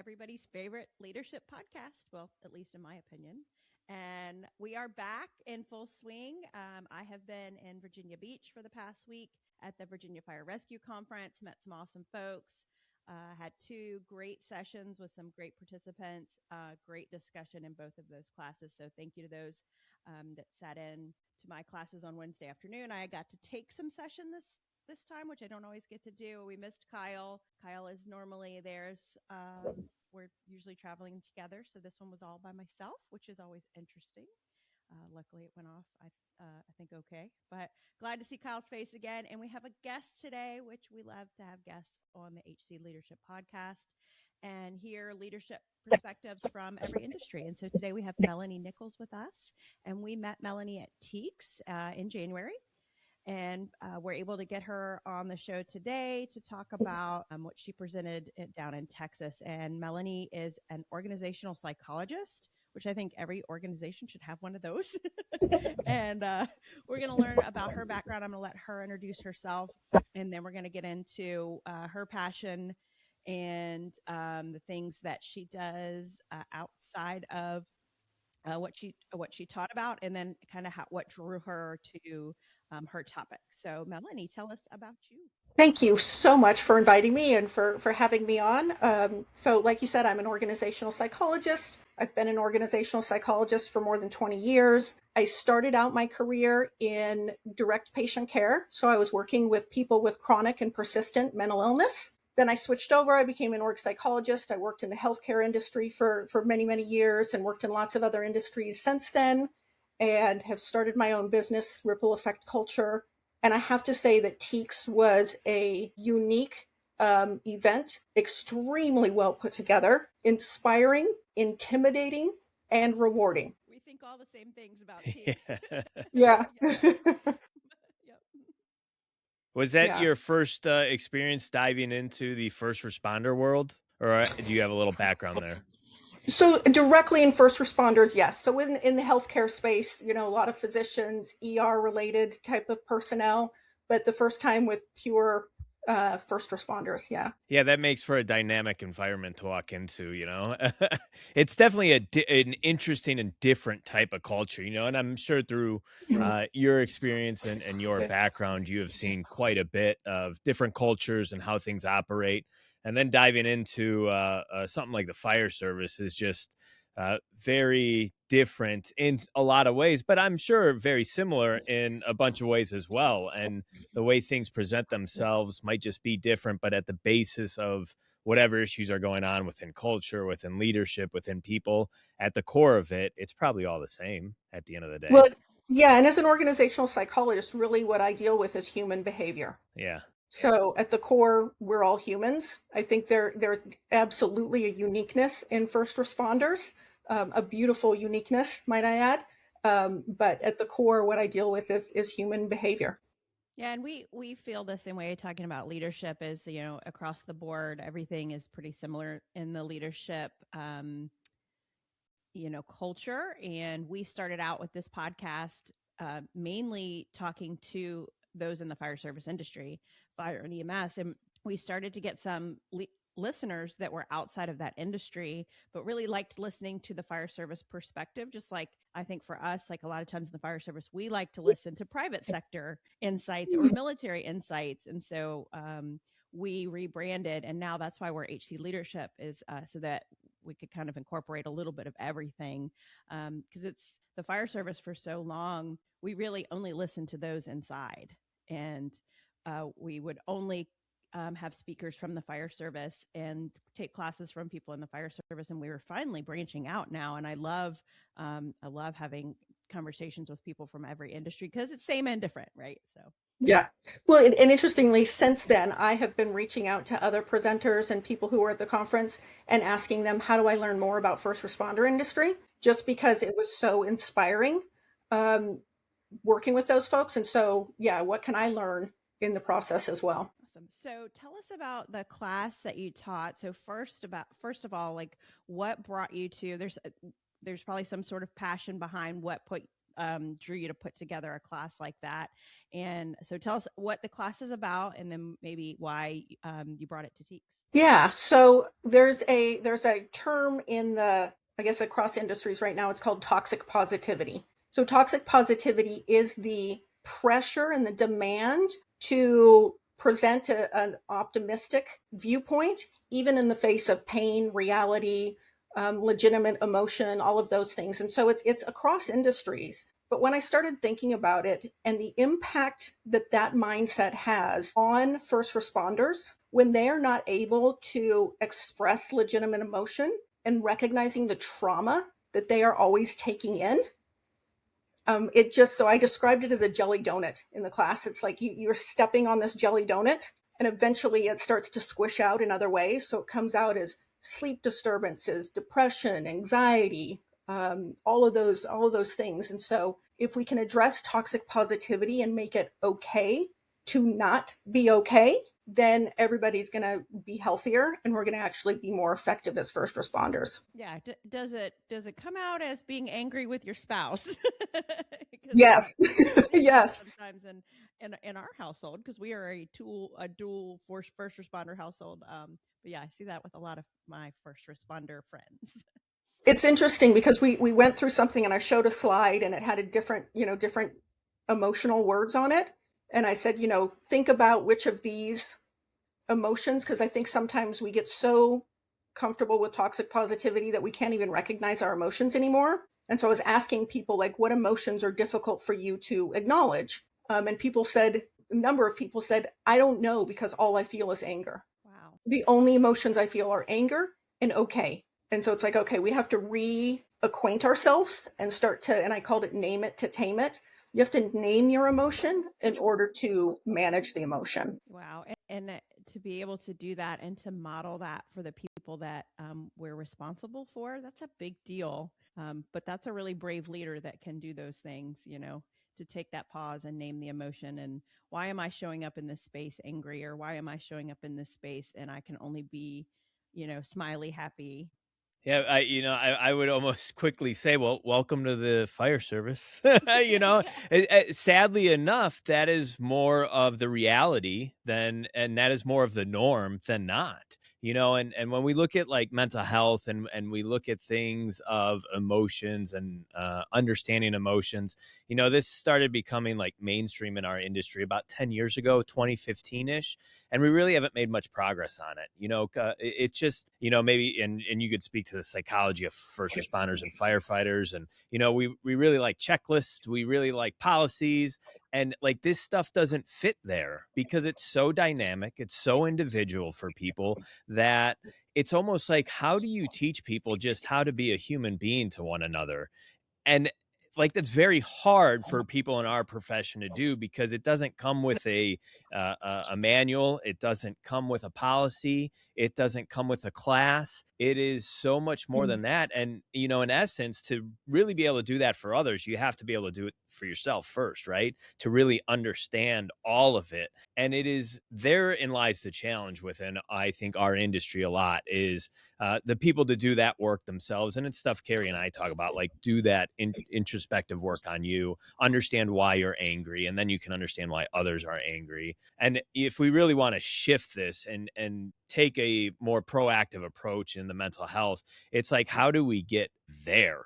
everybody's favorite leadership podcast. Well, at least in my opinion. And we are back in full swing. I have been in Virginia Beach for the past week at the Virginia Fire Rescue Conference, met some awesome folks, had two great sessions with some great participants, great discussion in both of those classes. So thank you to those that sat in to my classes on Wednesday afternoon. I got to take some session this time, which I don't always get to do. We missed Kyle. Kyle is normally theirs. We're usually traveling together. So this one was all by myself, which is always interesting. Luckily, it went off, I think, okay. But glad to see Kyle's face again. And we have a guest today, which we love to have guests on the HC Leadership Podcast and hear leadership perspectives from every industry. And so today we have Melanie Nichols with us. And we met Melanie at TEACS in January. And we're able to get her on the show today to talk about what she presented down in Texas. And Melanie is an organizational psychologist, which I think every organization should have one of those. And we're going to learn about her background. I'm going to let her introduce herself, and then we're going to get into her passion and the things that she does outside of what she taught about, and then kind of what drew her to her topic. So Melanie, tell us about you. Thank you so much for inviting me and for having me on. So like you said, I'm an organizational psychologist. I've been an organizational psychologist for more than 20 years. I started out my career in direct patient care. So I was working with people with chronic and persistent mental illness. Then I switched over. I became an org psychologist. I worked in the healthcare industry for many, many years and worked in lots of other industries since then, and have started my own business, Ripple Effect Culture. And I have to say that TEACS was a unique event, extremely well put together, inspiring, intimidating, and rewarding. We think all the same things about TEACS. Yeah. Was that your first experience diving into the first responder world, or do you have a little background there? So directly in first responders, yes. So in the healthcare space, a lot of physicians, ER related type of personnel, but the first time with pure first responders. Yeah. Yeah, that makes for a dynamic environment to walk into, It's definitely an interesting and different type of culture, and I'm sure through your experience and your background, you have seen quite a bit of different cultures and how things operate. And then diving into something like the fire service is just very different in a lot of ways, but I'm sure very similar in a bunch of ways as well. And the way things present themselves might just be different, but at the basis of whatever issues are going on within culture, within leadership, within people, at the core of it, it's probably all the same at the end of the day. Well, yeah. And as an organizational psychologist, really what I deal with is human behavior. Yeah. So at the core, we're all humans. I think there's absolutely a uniqueness in first responders, a beautiful uniqueness, might I add. But at the core, what I deal with is human behavior. Yeah, and we feel the same way talking about leadership is, across the board, everything is pretty similar in the leadership, culture. And we started out with this podcast mainly talking to those in the fire service industry, fire and EMS. And we started to get some listeners that were outside of that industry, but really liked listening to the fire service perspective. Just like I think for us, like a lot of times in the fire service, we like to listen to private sector insights or military insights. And so we rebranded, and now that's why we're HC Leadership, is so that we could kind of incorporate a little bit of everything. Because it's the fire service for so long, we really only listened to those inside. And we would only have speakers from the fire service and take classes from people in the fire service. And we were finally branching out now. And I love having conversations with people from every industry because it's same and different, right? So. Yeah. Well, and interestingly, since then, I have been reaching out to other presenters and people who were at the conference and asking them, how do I learn more about first responder industry? Just because it was so inspiring working with those folks. And so, yeah, what can I learn in the process as well? Awesome. So tell us about the class that you taught. So first of all, like what brought you to, there's probably some sort of passion behind what put drew you to put together a class like that. And so tell us what the class is about, and then maybe why you brought it to Teeks. Yeah, so there's a term in the, I guess, across industries right now. It's called toxic positivity. So toxic positivity is the pressure and the demand to present an optimistic viewpoint, even in the face of pain, reality, legitimate emotion, all of those things. And so it's across industries. But when I started thinking about it and the impact that that mindset has on first responders, when they are not able to express legitimate emotion and recognizing the trauma that they are always taking in, so I described it as a jelly donut in the class. It's like you're stepping on this jelly donut, and eventually it starts to squish out in other ways. So it comes out as sleep disturbances, depression, anxiety, all of those things. And so if we can address toxic positivity and make it okay to not be okay, then everybody's going to be healthier, and we're going to actually be more effective as first responders. Yeah. Does it come out as being angry with your spouse? Yes. Yes. Sometimes in our household, because we are a dual first responder household. But yeah, I see that with a lot of my first responder friends. It's interesting because we went through something and I showed a slide and it had a different emotional words on it. And I said, think about which of these emotions, because I think sometimes we get so comfortable with toxic positivity that we can't even recognize our emotions anymore. And so I was asking people, like, what emotions are difficult for you to acknowledge? And a number of people said, I don't know, because all I feel is anger. Wow. The only emotions I feel are anger and okay. And so it's like, okay, we have to reacquaint ourselves and and I called it name it to tame it. You have to name your emotion in order to manage the emotion. Wow. And to be able to do that and to model that for the people that we're responsible for, that's a big deal. But that's a really brave leader that can do those things, to take that pause and name the emotion. And why am I showing up in this space angry? Or why am I showing up in this space and I can only be, smiley, happy? Yeah, I would almost quickly say, well, welcome to the fire service. Sadly enough, that is more of the reality and that is more of the norm than not. And when we look at like mental health and we look at things of emotions and understanding emotions, this started becoming like mainstream in our industry about 10 years ago, 2015-ish. And we really haven't made much progress on it. It's just, maybe, and you could speak to the psychology of first responders and firefighters. And, we really like checklists. We really like policies. And like this stuff doesn't fit there because it's so dynamic. It's so individual for people that it's almost like, how do you teach people just how to be a human being to one another? And like, that's very hard for people in our profession to do because it doesn't come with a manual. It doesn't come with a policy. It doesn't come with a class. It is so much more than that. And, in essence, to really be able to do that for others, you have to be able to do it for yourself first, right? To really understand all of it. And it is therein lies the challenge within, I think, our industry a lot is the people to do that work themselves. And it's stuff Carrie and I talk about, like do that introspective work on you, understand why you're angry, and then you can understand why others are angry. And if we really want to shift this and take a more proactive approach in the mental health, it's like, how do we get there?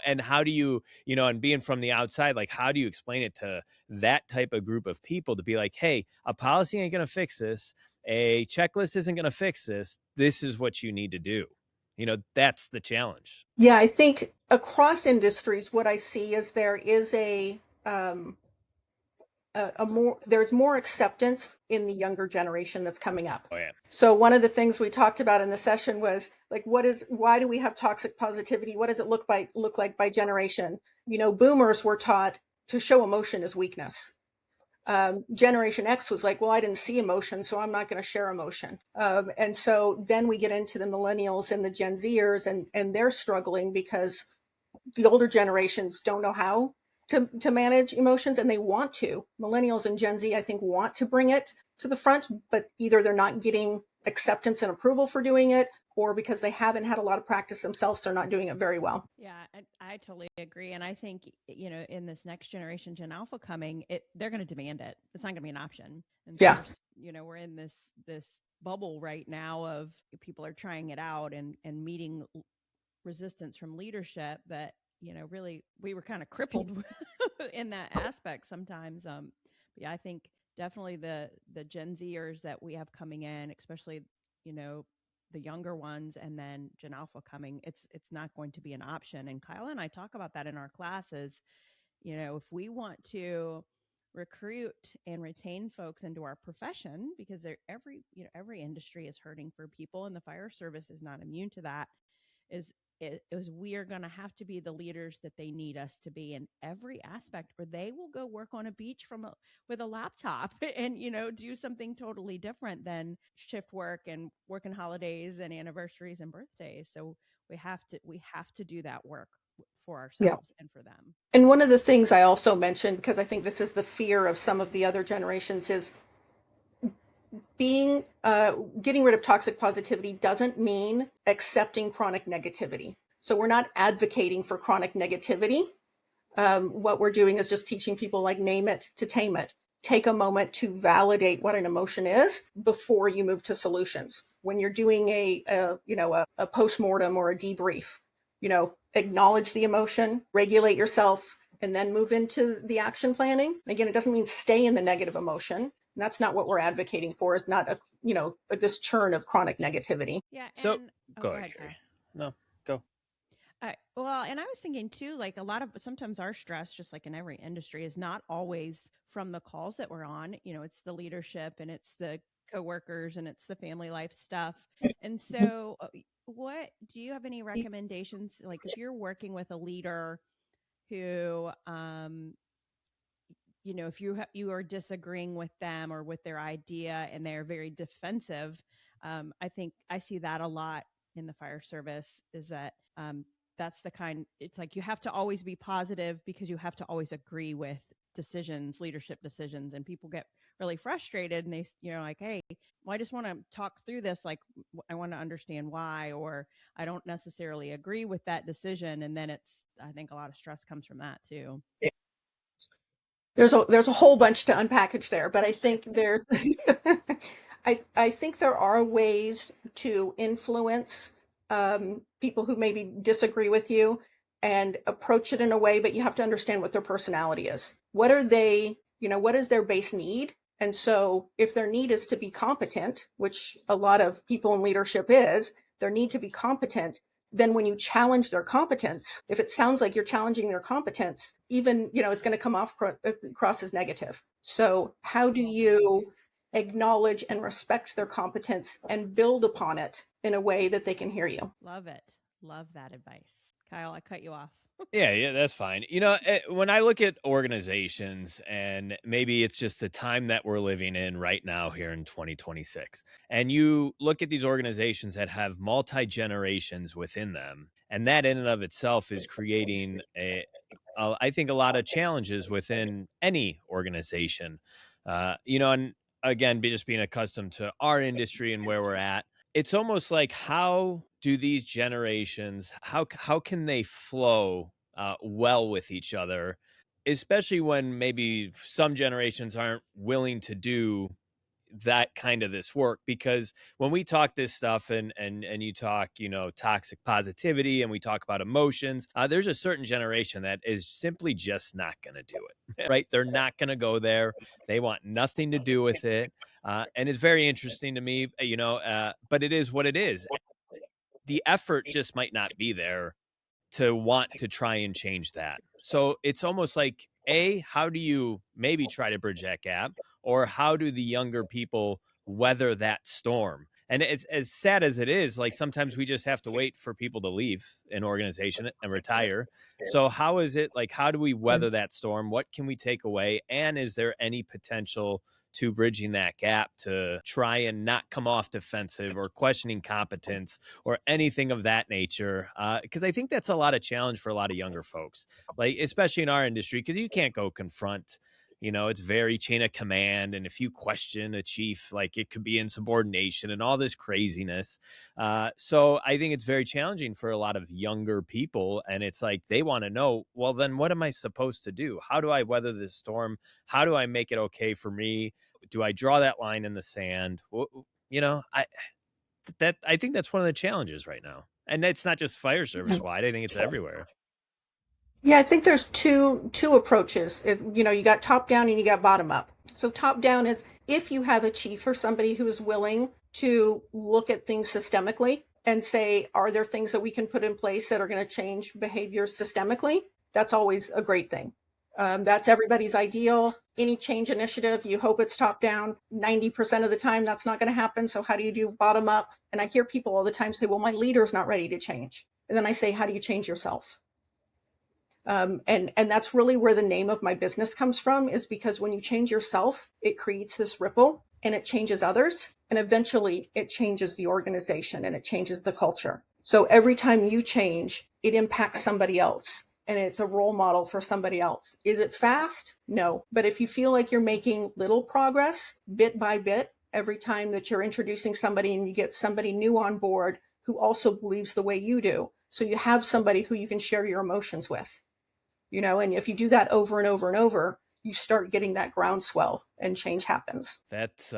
And how do you, and being from the outside, like, how do you explain it to that type of group of people to be like, hey, a policy ain't going to fix this. A checklist isn't going to fix this. This is what you need to do. That's the challenge. Yeah, I think across industries, what I see is there is there's more acceptance in the younger generation that's coming up. Oh, yeah. So one of the things we talked about in the session was like, why do we have toxic positivity? What does it look like by generation? Boomers were taught to show emotion as weakness. Generation X was like, well, I didn't see emotion, so I'm not going to share emotion. And so then we get into the millennials and the Gen Zers, and they're struggling because the older generations don't know how to manage emotions, and they want to. Millennials and Gen Z, I think, want to bring it to the front, but either they're not getting acceptance and approval for doing it, or because they haven't had a lot of practice themselves, they're not doing it very well. Yeah, I totally agree. And I think, in this next generation, Gen Alpha coming, they're going to demand it. It's not going to be an option. And so Yeah. we're in this bubble right now of people are trying it out and meeting resistance from leadership that, really we were kind of crippled in that aspect sometimes. But yeah, I think definitely the Gen Zers that we have coming in, especially, the younger ones, and then Gen Alpha coming, it's not going to be an option. And Kyle and I talk about that in our classes. If we want to recruit and retain folks into our profession, because every industry is hurting for people, and the fire service is not immune to that, is we are going to have to be the leaders that they need us to be in every aspect, or they will go work on a beach with a laptop and do something totally different than shift work and working holidays and anniversaries and birthdays. So we have to do that work for ourselves and for them. And one of the things I also mentioned, because I think this is the fear of some of the other generations, is getting rid of toxic positivity doesn't mean accepting chronic negativity. So we're not advocating for chronic negativity. What we're doing is just teaching people, like, name it to tame it. Take a moment to validate what an emotion is before you move to solutions. When you're doing a postmortem or a debrief, acknowledge the emotion, regulate yourself, and then move into the action planning. Again, it doesn't mean stay in the negative emotion. And that's not what we're advocating for, is not this churn of chronic negativity. Yeah. So go ahead, Kyle. No, go. Well, and I was thinking too, like sometimes our stress, just like in every industry, is not always from the calls that we're on. It's the leadership, and it's the coworkers, and it's the family life stuff. And so what do you have any recommendations? Like, if you're working with a leader who, if you are disagreeing with them or with their idea, and they're very defensive, I think I see that a lot in the fire service, is that that's it's like you have to always be positive, because you have to always agree with leadership decisions, and people get really frustrated, and they, like, hey, well, I just want to talk through this. Like, I want to understand why, or I don't necessarily agree with that decision. And then I think a lot of stress comes from that too. There's a whole bunch to unpackage there, but I think there's I think there are ways to influence people who maybe disagree with you, and approach it in a way, but you have to understand what their personality is. What are they, what is their base need? And so if their need is to be competent, which a lot of people in leadership is, their need to be competent, then when you challenge their competence, if it sounds like you're challenging their competence, even, it's going to come across as negative. So how do you acknowledge and respect their competence and build upon it in a way that they can hear you? Love it. Love that advice. Kyle, I cut you off. Yeah, that's fine. When I look at organizations, and maybe it's just the time that we're living in right now here in 2026, and you look at these organizations that have multi-generations within them, and that in and of itself is creating I think a lot of challenges within any organization. And again, just being accustomed to our industry and where we're at, it's almost like, how do these generations, how can they flow well with each other, especially when maybe some generations aren't willing to do that kind of this work? Because when we talk this stuff, and you talk, toxic positivity, and we talk about emotions, there's a certain generation that is simply just not going to do it. Right? They're not going to go there. They want nothing to do with it. And it's very interesting to me, but it is what it is. The effort just might not be there to want to try and change that. So it's almost like, how do you maybe try to bridge that gap, or how do the younger people weather that storm? And it's as sad as it is, like, sometimes we just have to wait for people to leave an organization and retire. So how is it, like, how do we weather that storm? What can we take away? And is there any potential to bridging that gap to try and not come off defensive or questioning competence or anything of that nature? Because I think that's a lot of challenge for a lot of younger folks, like, especially in our industry, because you can't go confront It's very chain of command. And if you question a chief, like it could be insubordination and all this craziness. So I think it's very challenging for a lot of younger people. And it's like they want to know, well, then what am I supposed to do? How do I weather this storm? How do I make it okay for me? Do I draw that line in the sand? I think that's one of the challenges right now. And it's not just fire service wide. I think it's everywhere. Yeah, I think there's two approaches. You got top down and you got bottom up. So top down is if you have a chief or somebody who is willing to look at things systemically and say, are there things that we can put in place that are going to change behavior systemically? That's always a great thing. That's everybody's ideal. Any change initiative, you hope it's top down. 90% of the time, that's not going to happen. So how do you do bottom up? And I hear people all the time say, well, my leader's not ready to change. And then I say, how do you change yourself? And that's really where the name of my business comes from, is because when you change yourself, it creates this ripple and it changes others. And eventually it changes the organization and it changes the culture. So every time you change, it impacts somebody else and it's a role model for somebody else. Is it fast? No. But if you feel like you're making little progress bit by bit, every time that you're introducing somebody and you get somebody new on board who also believes the way you do. So you have somebody who you can share your emotions with. And if you do that over and over and over, you start getting that groundswell and change happens. That's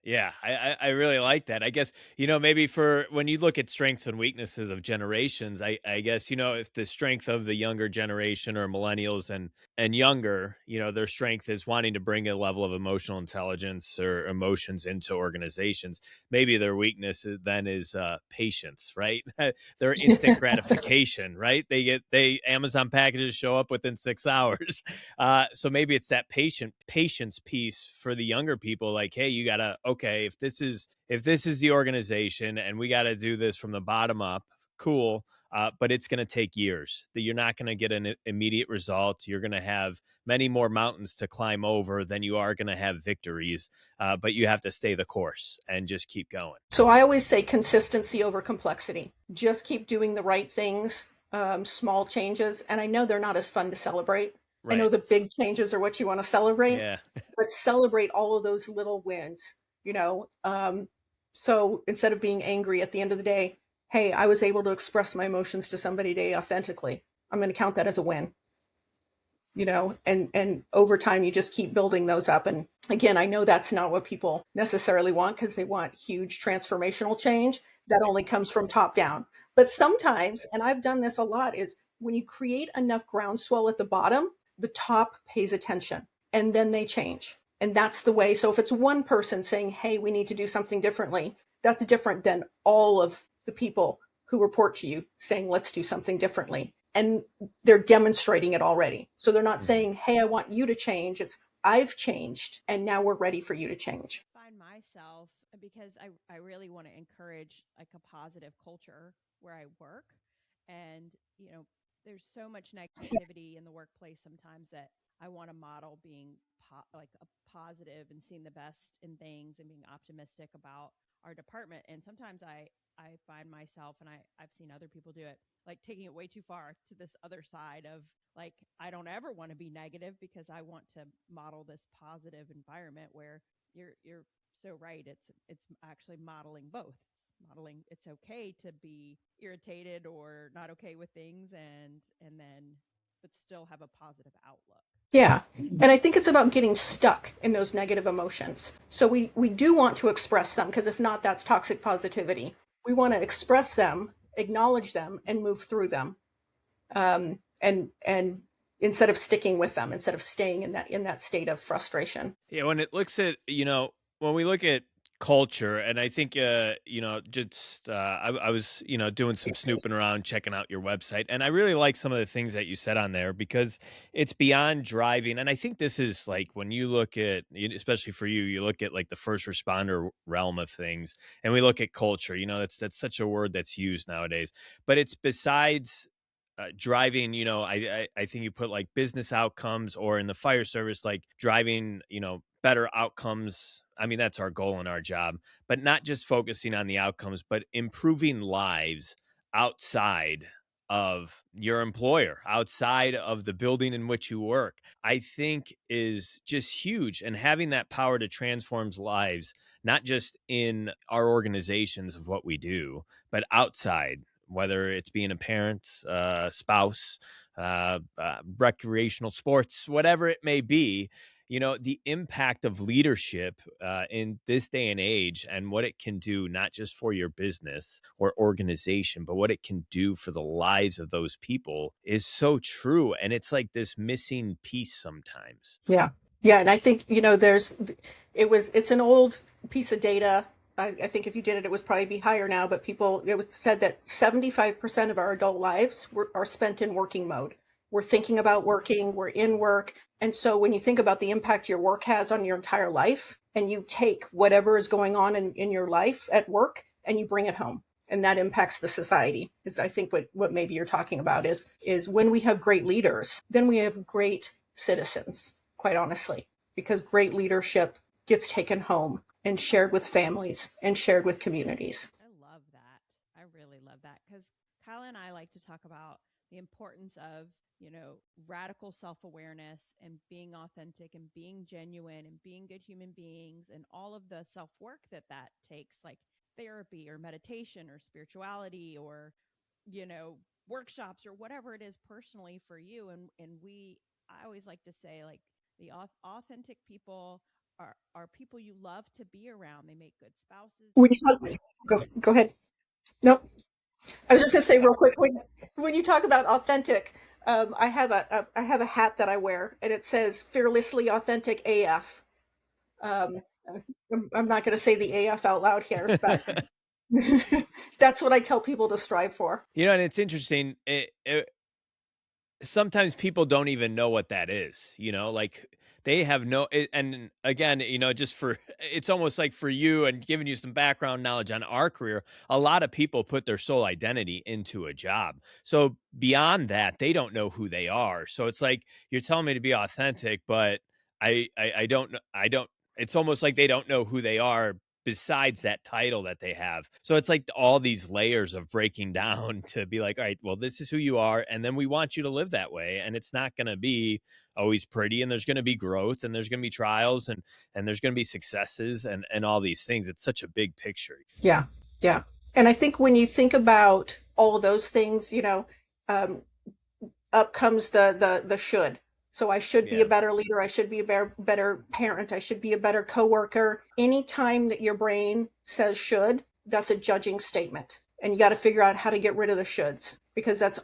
yeah, I really like that. I guess, maybe for when you look at strengths and weaknesses of generations, I guess, if the strength of the younger generation or millennials and younger, their strength is wanting to bring a level of emotional intelligence or emotions into organizations. Maybe their weakness then is patience, right? Their instant gratification, right? Amazon packages show up within 6 hours. So maybe it's that patience piece for the younger people. Like, hey, you gotta, okay, if this is the organization and we got to do this from the bottom up, cool. But it's going to take years. That you're not going to get an immediate result. You're going to have many more mountains to climb over than you are going to have victories. But you have to stay the course and just keep going. So I always say consistency over complexity. Just keep doing the right things, small changes. And I know they're not as fun to celebrate. Right. I know the big changes are what you want to celebrate, but celebrate all of those little wins, so instead of being angry at the end of the day, hey, I was able to express my emotions to somebody today authentically. I'm going to count that as a win, and over time, you just keep building those up. And again, I know that's not what people necessarily want because they want huge transformational change that only comes from top down. But sometimes, and I've done this a lot, is when you create enough groundswell at the bottom, the top pays attention and then they change. And that's the way. So if it's one person saying, hey, we need to do something differently, that's different than all of the people who report to you saying, let's do something differently. And they're demonstrating it already. So they're not saying, hey, I want you to change. It's I've changed and now we're ready for you to change. Find myself, because I really want to encourage like a positive culture where I work. And, there's so much negativity in the workplace sometimes that I want to model being like a positive and seeing the best in things and being optimistic about our department. And sometimes I find myself, and I've seen other people do it, like taking it way too far to this other side of like, I don't ever want to be negative because I want to model this positive environment where you're so right. It's actually modeling both. Modeling it's okay to be irritated or not okay with things and then but still have a positive outlook. Yeah. And I think it's about getting stuck in those negative emotions. So we do want to express them, because if not, that's toxic positivity. We want to express them, acknowledge them, and move through them. And instead of sticking with them, instead of staying in that state of frustration. Yeah, when it looks at, when we look at culture, and I think I was doing some snooping around, checking out your website, and I really like some of the things that you said on there, because it's beyond driving. And I think this is like when you look at, especially for you look at like the first responder realm of things, and we look at culture, that's such a word that's used nowadays, but it's besides driving, I think you put like business outcomes, or in the fire service, like driving, better outcomes. I mean, that's our goal in our job, but not just focusing on the outcomes, but improving lives outside of your employer, outside of the building in which you work, I think is just huge. And having that power to transform lives, not just in our organizations of what we do, but outside, whether it's being a parent, spouse, recreational sports, whatever it may be. The impact of leadership in this day and age, and what it can do, not just for your business or organization, but what it can do for the lives of those people, is so true. And it's like this missing piece sometimes. Yeah. Yeah. And I think, it's an old piece of data. I think if you did it, it would probably be higher now, but it was said that 75% of our adult lives are spent in working mode. We're thinking about working, we're in work. And so when you think about the impact your work has on your entire life, and you take whatever is going on in your life at work and you bring it home, and that impacts the society, is I think what maybe you're talking about is when we have great leaders, then we have great citizens, quite honestly, because great leadership gets taken home and shared with families and shared with communities. I love that. I really love that, because Kyle and I like to talk about the importance of, radical self-awareness and being authentic and being genuine and being good human beings, and all of the self-work that takes, like therapy or meditation or spirituality or, workshops or whatever it is personally for you. I always like to say, like, the authentic people are people you love to be around. They make good spouses. When you talk, go ahead. Nope. I was just going to say real quick, when you talk about authentic, I have a hat that I wear, and it says "Fearlessly Authentic AF." I'm not going to say the AF out loud here, but that's what I tell people to strive for. And it's interesting. Sometimes people don't even know what that is, like they have and again, it's almost like for you, and giving you some background knowledge on our career, a lot of people put their sole identity into a job. So beyond that, they don't know who they are. So it's like, you're telling me to be authentic, but I don't, it's almost like they don't know who they are besides that title that they have. So it's like all these layers of breaking down to be like, all right, well, this is who you are, and then we want you to live that way. And it's not going to be always pretty, and there's going to be growth, and there's going to be trials, and there's going to be successes, and all these things. It's such a big picture. Yeah. Yeah. And I think when you think about all of those things, up comes the should. So I should be a better leader. I should be a better parent. I should be a better coworker. Anytime that your brain says should, that's a judging statement. And you got to figure out how to get rid of the shoulds, because that's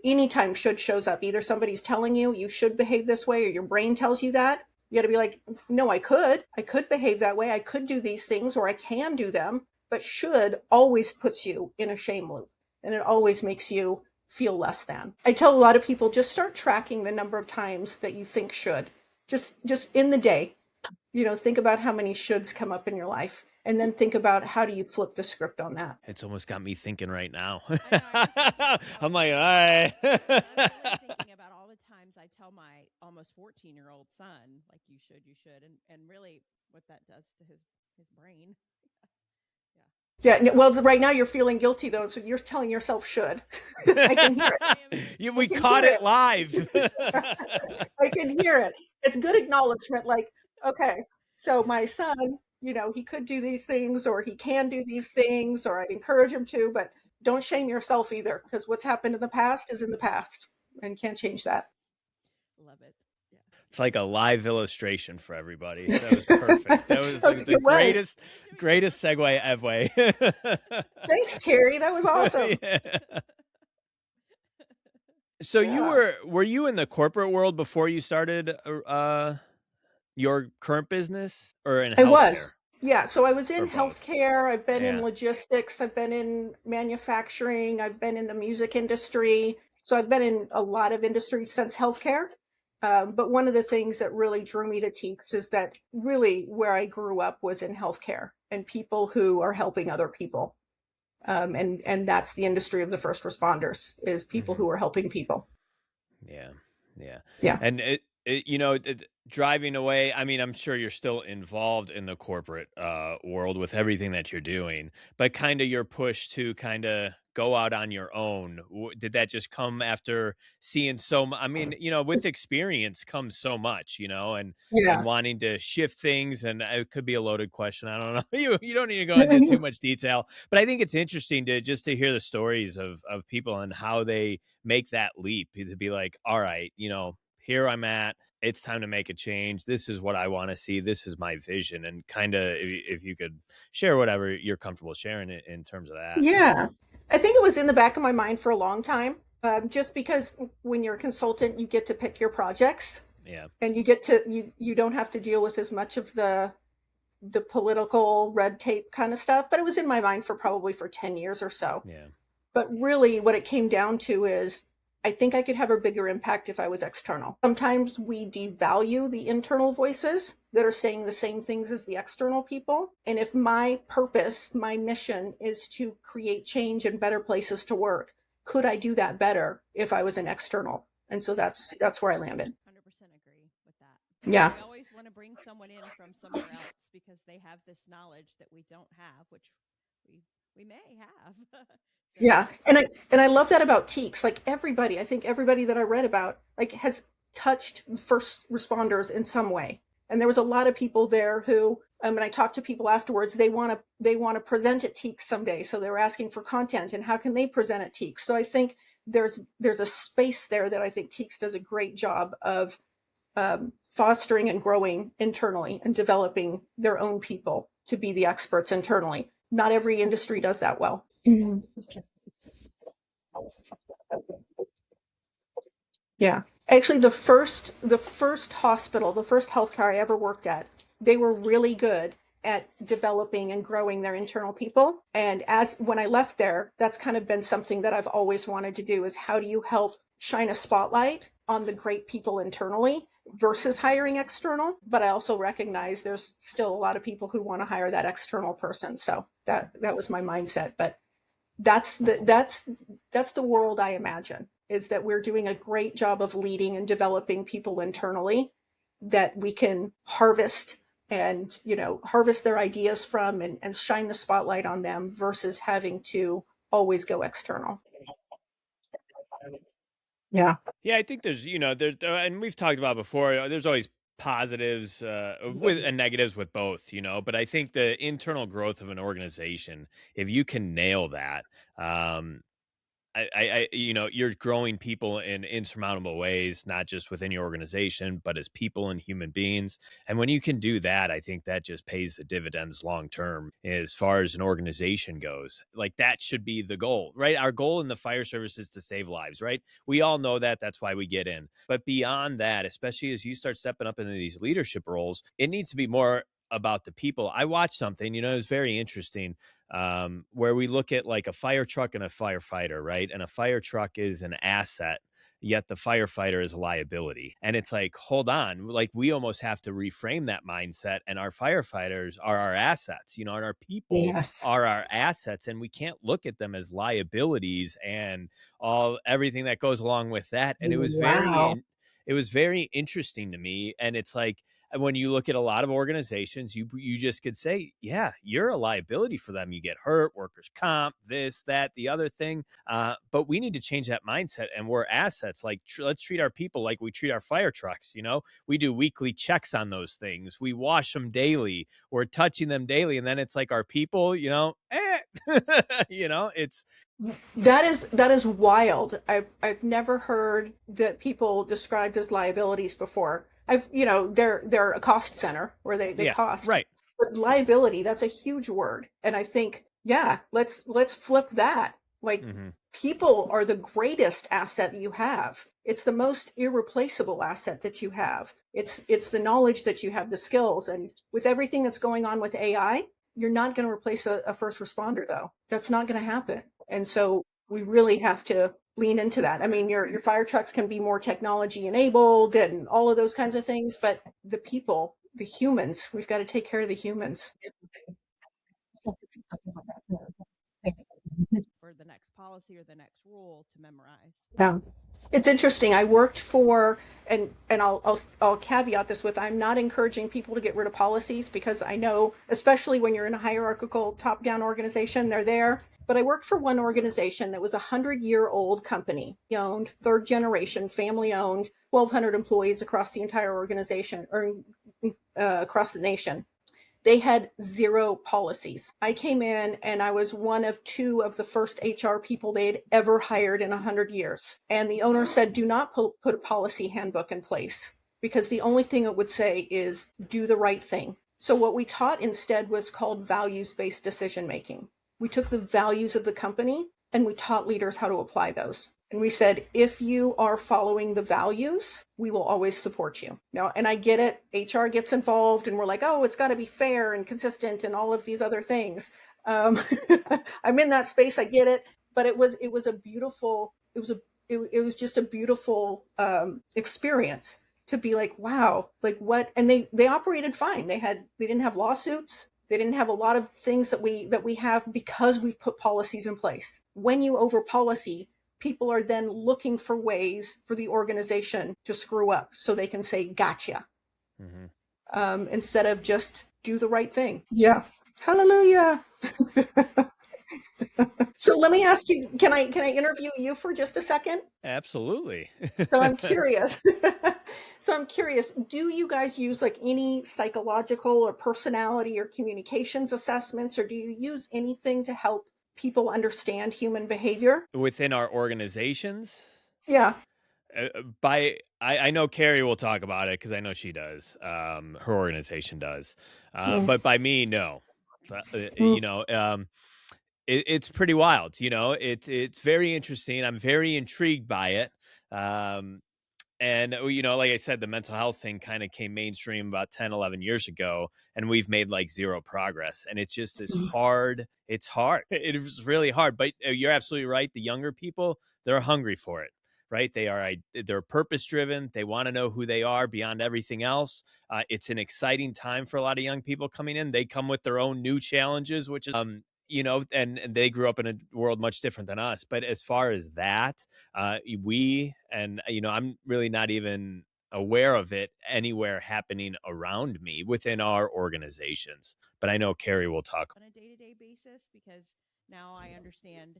anytime should shows up. Either somebody's telling you should behave this way, or your brain tells you that. You got to be like, no, I could behave that way. I could do these things, or I can do them. But should always puts you in a shame loop, and it always makes you feel less than. I tell a lot of people, just start tracking the number of times that you think should, just in the day. Think about how many shoulds come up in your life, and then think about how do you flip the script on that. It's almost got me thinking right now. I'm like, all right. I'm thinking about all the times I tell my almost 14-year-old son, like, you should, and really what that does to his brain. Yeah, well, right now you're feeling guilty, though, so you're telling yourself should. I can hear it. We caught it live. I can hear it. It's good acknowledgement, like, okay, so my son, he could do these things, or he can do these things, or I'd encourage him to, but don't shame yourself either, because what's happened in the past is in the past, and can't change that. Love it. It's like a live illustration for everybody. That was perfect. That was like the greatest segue ever. Thanks, Carrie. That was awesome. Yeah. So were you in the corporate world before you started your current business, or in healthcare? I was. Yeah, so I was in healthcare. I've been in logistics. I've been in manufacturing. I've been in the music industry. So I've been in a lot of industries since healthcare. But one of the things that really drew me to Teaks is that really where I grew up was in healthcare, and people who are helping other people. And that's the industry of the first responders, is people who are helping people. Yeah. And driving away, I mean, I'm sure you're still involved in the corporate world with everything that you're doing, but kind of your push to kind of go out on your own? Did that just come after seeing so much? I mean, with experience comes so much, and Yeah. wanting to shift things. And it could be a loaded question. I don't know. You don't need to go into too much detail, but I think it's interesting to hear the stories of people and how they make that leap to be like, all right, here I'm at. It's time to make a change. This is what I want to see. This is my vision. And kind of, if you could share whatever you're comfortable sharing in terms of that. Yeah. I think it was in the back of my mind for a long time, just because when you're a consultant, you get to pick your projects. Yeah. And you don't have to deal with as much of the political red tape kind of stuff. But it was in my mind for probably for 10 years or so. Yeah. But really what it came down to is I think I could have a bigger impact if I was external. Sometimes we devalue the internal voices that are saying the same things as the external people. And if my purpose, my mission is to create change and better places to work, could I do that better if I was an external? And so that's where I landed. 100% agree with that. Yeah. We always want to bring someone in from somewhere else because they have this knowledge that we don't have, which we may have. So, Yeah. And I love that about Teaks. Like I think everybody that I read about like has touched first responders in some way. And there was a lot of people there who, when I talked to people afterwards, they want to present at Teaks someday. So they were asking for content and how can they present at Teaks. So I think there's a space there that I think Teaks does a great job of fostering and growing internally and developing their own people to be the experts internally. Not every industry does that well. Mm-hmm. Yeah. Actually, the first hospital, the first healthcare I ever worked at, they were really good at developing and growing their internal people. And when I left there, that's kind of been something that I've always wanted to do is how do you help shine a spotlight on the great people internally versus hiring external. But I also recognize there's still a lot of people who want to hire that external person. So that was my mindset. But that's the world I imagine, is that we're doing a great job of leading and developing people internally that we can harvest and, harvest their ideas from and shine the spotlight on them versus having to always go external. Yeah. Yeah, I think there's, and we've talked about before, there's always positives with and negatives with both, but I think the internal growth of an organization, if you can nail that, you're growing people in insurmountable ways, not just within your organization, but as people and human beings. And when you can do that, I think that just pays the dividends long term as far as an organization goes. Like that should be the goal, right? Our goal in the fire service is to save lives, right? We all know that. That's why we get in. But beyond that, especially as you start stepping up into these leadership roles, it needs to be more about the people. I watched something, it was very interesting, where we look at like a fire truck and a firefighter, right? And a fire truck is an asset, yet the firefighter is a liability. And it's like, hold on, like we almost have to reframe that mindset. And our firefighters are our assets, and our people are our assets. And we can't look at them as liabilities and everything that goes along with that. And it was very interesting to me. And it's like, when you look at a lot of organizations, you just could say, yeah, you're a liability for them. You get hurt, workers' comp, this, that, the other thing. But we need to change that mindset, and we're assets. Like, let's treat our people like we treat our fire trucks. We do weekly checks on those things. We wash them daily. We're touching them daily. And then it's like our people, it's. That is wild. I've never heard that people described as liabilities before. They're a cost center where they cost. Right. But liability, that's a huge word. And I think, let's flip that. Like people are the greatest asset you have. It's the most irreplaceable asset that you have. It's the knowledge that you have, the skills. And with everything that's going on with AI, you're not going to replace a first responder though. That's not going to happen. And so we really have to lean into that. I mean, your fire trucks can be more technology enabled and all of those kinds of things, but the people, the humans, we've got to take care of the humans. For the next policy or the next rule to memorize. Yeah. It's interesting. I worked for, and I'll caveat this with, I'm not encouraging people to get rid of policies, because I know, especially when you're in a hierarchical top-down organization, they're there. But I worked for one organization that was a 100-year-old company, owned, third generation, family owned, 1,200 employees across the entire organization, or across the nation. They had zero policies. I came in and I was one of two of the first HR people they had ever hired in 100 years. And the owner said, do not put a policy handbook in place, because the only thing it would say is do the right thing. So what we taught instead was called values-based decision making. We took the values of the company and we taught leaders how to apply those. And we said, if you are following the values, we will always support you. Now, and I get it, HR gets involved and we're like, oh, it's got to be fair and consistent and all of these other things. I'm in that space, I get it. But it was a beautiful, it was just a beautiful experience to be like, wow, like what? And they operated fine. They didn't have lawsuits. They didn't have a lot of things that we have because we've put policies in place. When you over policy, people are then looking for ways for the organization to screw up so they can say, gotcha. Mm-hmm. Instead of just do the right thing. Yeah. Hallelujah. So let me ask you, can I interview you for just a second? Absolutely. So I'm curious. Do you guys use like any psychological or personality or communications assessments, or do you use anything to help people understand human behavior within our organizations? Yeah. I know Carrie will talk about it because I know she does. Her organization does. But by me, no. You know, it's pretty wild. You know, it's very interesting. I'm very intrigued by it. And, you know, like I said, the mental health thing kind of came mainstream about 10, 11 years ago, and we've made like zero progress. And it's just as hard. It's hard. It is really hard. But you're absolutely right. The younger people, they're hungry for it. Right. They're purpose driven. They want to know who they are beyond everything else. It's an exciting time for a lot of young people coming in. They come with their own new challenges, which is, you know, and they grew up in a world much different than us. But as far as that, you know, I'm really not even aware of it anywhere happening around me within our organizations. But I know Carrie will talk on a day-to-day basis, because now I understand,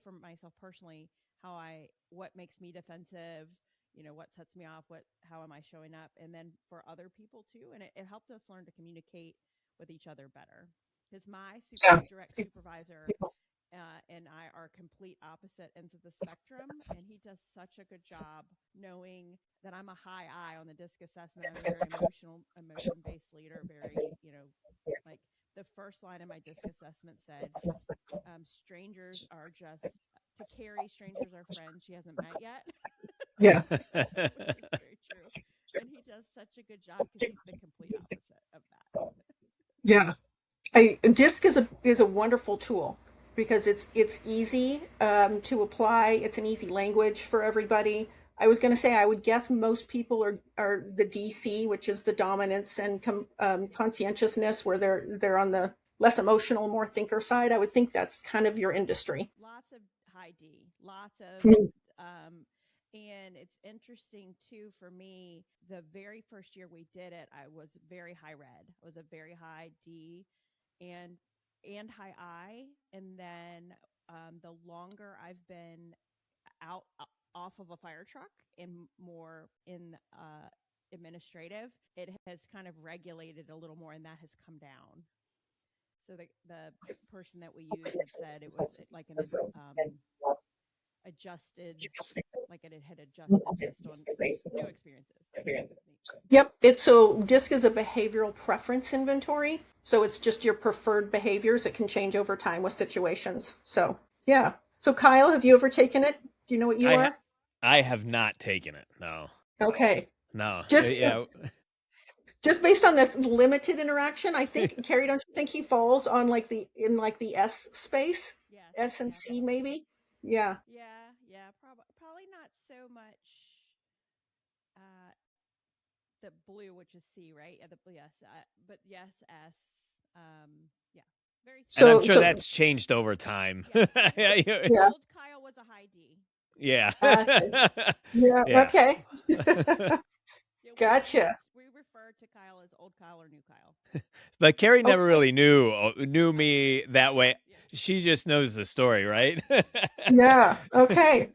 for myself personally, what makes me defensive, you know, what sets me off, how am I showing up, and then for other people too. And it helped us learn to communicate with each other better, because my direct supervisor and I are complete opposite ends of the spectrum, and he does such a good job knowing that I'm a high I on the DISC assessment. I'm a very emotion-based leader, very, you know, like the first line of my DISC assessment said, strangers are just, to Carrie, strangers are friends she hasn't met yet. Yeah. Which is very true. And he does such a good job because he's the complete opposite of that. Yeah. DISC is a wonderful tool because it's easy to apply. It's an easy language for everybody. I was going to say, I would guess most people are the DC, which is the dominance and conscientiousness, where they're on the less emotional, more thinker side. I would think that's kind of your industry. Lots of high D, lots of, and it's interesting too for me. The very first year we did it, I was very high red. I was a very high D, and high I, and then the longer I've been out off of a fire truck and more in administrative, it has kind of regulated a little more, and that has come down. So the person that we used had said it was like an adjusted, like it had adjusted based on new experiences. Yep. So DISC is a behavioral preference inventory. So it's just your preferred behaviors. It can change over time with situations. So yeah. So Kyle, have you ever taken it? Do you know what you are? I have not taken it. No. Okay. No. Just based on this limited interaction, I think Carrie, don't you think he falls on like the S space? Yes, S and C maybe? Yeah. Yeah, probably not so much the blue, which is C, right? But yes, S. Yeah. Very and I'm sure that's changed over time. Old Kyle was a high D. Yeah. Yeah. Okay. Gotcha. We refer to Kyle as old Kyle or new Kyle. But Carrie never really knew me that way. she just knows the story, right? Yeah. Okay.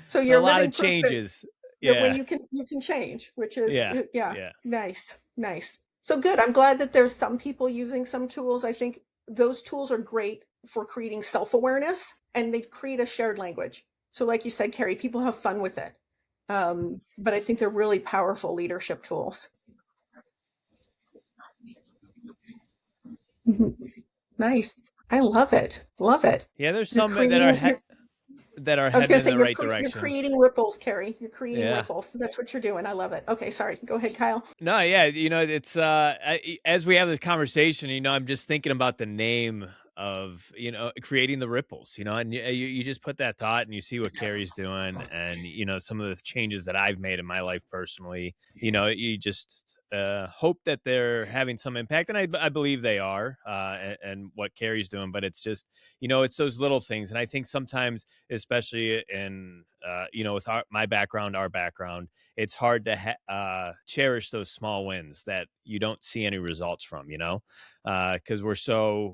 So So a you're lot living of proof changes. that when Yeah. you can change, which is Yeah. yeah, Yeah. nice. So good. I'm glad that there's some people using some tools. I think those tools are great for creating self-awareness, and they create a shared language. So like you said, Carrie, people have fun with it. But I think they're really powerful leadership tools. Mhm. Nice. I love it. Love it. Yeah, there's You're some that are creating, you're, I was heading going to in say the right you're direction. creating ripples, Carrie. You're creating Yeah. ripples. That's what you're doing. I love it. Okay, sorry. Go ahead, Kyle. No, yeah, it's as we have this conversation, I'm just thinking about the name of, creating the ripples, and you just put that thought and you see what Carrie's doing, and some of the changes that I've made in my life personally, you just hope that they're having some impact, and I believe they are, and what Carrie's doing, but it's just, it's those little things, and I think sometimes, especially in with my background, our background, it's hard to cherish those small wins that you don't see any results from, because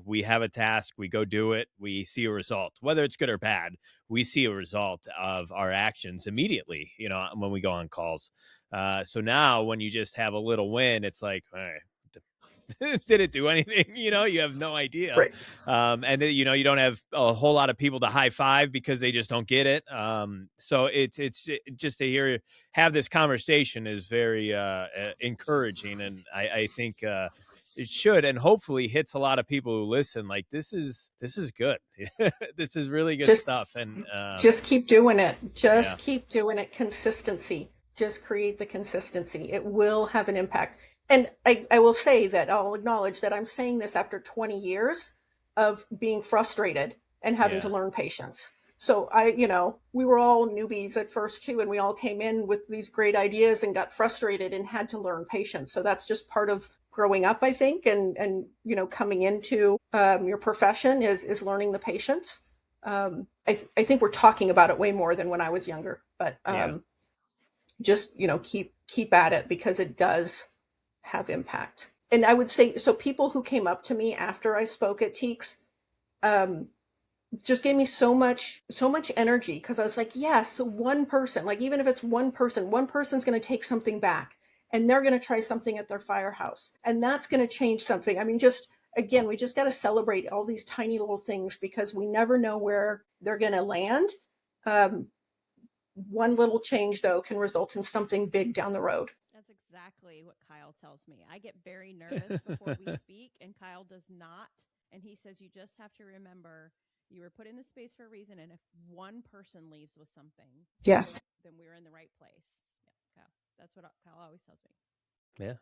we have a task, we go do it, we see a result, whether it's good or bad, we see a result of our actions immediately, when we go on calls. So now when you just have a little win, it's like, all right, did it do anything? You have no idea. Right. And then, you don't have a whole lot of people to high five because they just don't get it. So it's just to have this conversation is very encouraging. And I think it should, and hopefully hits a lot of people who listen. Like, this is good. This is really good Just stuff. And just keep doing it. yeah. Just keep doing it. Consistency. Just create the consistency. It will have an impact. And I will say that I'll acknowledge that I'm saying this after 20 years of being frustrated and having to learn patience. So we were all newbies at first too, and we all came in with these great ideas and got frustrated and had to learn patience. So that's just part of growing up, I think, and coming into your profession is learning the patience. I think we're talking about it way more than when I was younger, but just keep at it, because it does have impact. And I would say, so people who came up to me after I spoke at Teaks just gave me so much energy, because I was like, yes, one person, like, even if it's one person's going to take something back, and they're going to try something at their firehouse, and that's going to change something. I mean, just again, we just got to celebrate all these tiny little things, because we never know where they're going to land. One little change, though, can result in something big down the road. That's exactly what Kyle tells me. I get very nervous before we speak, and Kyle does not. And he says, you just have to remember you were put in the space for a reason. And if one person leaves with something, yes, then we're in the right place. Yeah, Kyle. That's what Kyle always tells me. Yeah.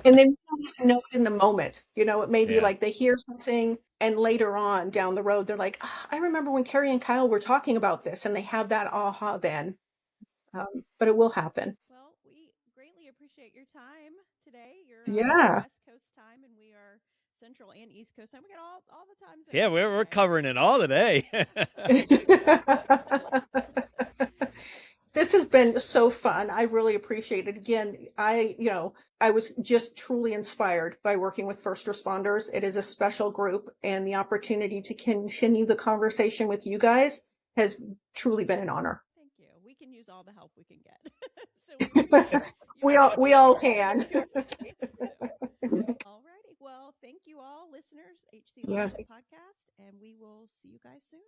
And then you don't have to know it in the moment. It may be like they hear something, and later on down the road, they're like, I remember when Carrie and Kyle were talking about this, and they have that aha then. But it will happen. Well, we greatly appreciate your time today. You're West Coast time, and we are Central and East Coast time. We got all the times. Yeah, we're covering it all today. This has been so fun. I really appreciate it. Again, I was just truly inspired by working with first responders. It is a special group, and the opportunity to continue the conversation with you guys has truly been an honor. Thank you. We can use all the help we can get. we all can. All righty. Well, thank you all, listeners, HC Leadership Podcast, and we will see you guys soon.